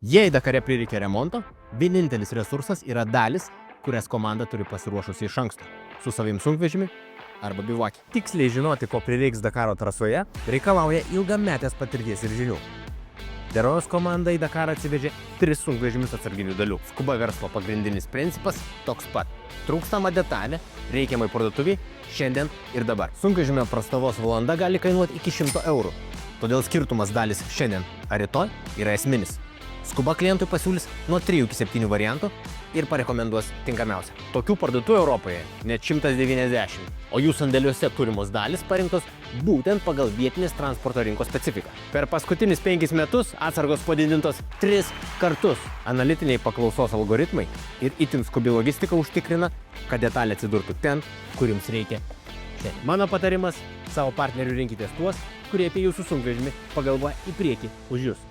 Jei Dakare prireikia remonto, vienintelis resursas yra dalis, kurias komanda turi pasiruošusi iš anksto, su savim sunkvežimi arba bivakį. Tiksliai žinoti, ko prireiks Dakaro trasoje, reikalauja ilgametės patirties ir žinių. Derojos komanda į Dakarą atsivežė 3 sunkvežimius atsarginių dalių. Skuba verslo pagrindinis principas toks pat. Trūkstama detalė, reikiamai parduotuviai, šiandien ir dabar. Sunkvežimio prastovos valanda gali kainuoti iki 100 eurų. Todėl skirtumas dalis šiandien ar rytoj yra esminis. Skuba klientui pasiūlys nuo 3 iki 7 variantų ir parekomenduos tinkamiausią. Tokių parduotuvių Europoje net 190, o jų sandėliuose turimos dalis parinktos būtent pagal vietinės transporto rinkos specifiką. Per paskutinius 5 metus atsargos padidintos 3 kartus. Analitiniai paklausos algoritmai ir itin skubi logistika užtikrina, kad detalė atsidurtų ten, kur jums reikia. Mano patarimas – savo partnerių rinkitės tuos, kurie apie jūsų sunkvežimį pagalvoja į priekį už jūs.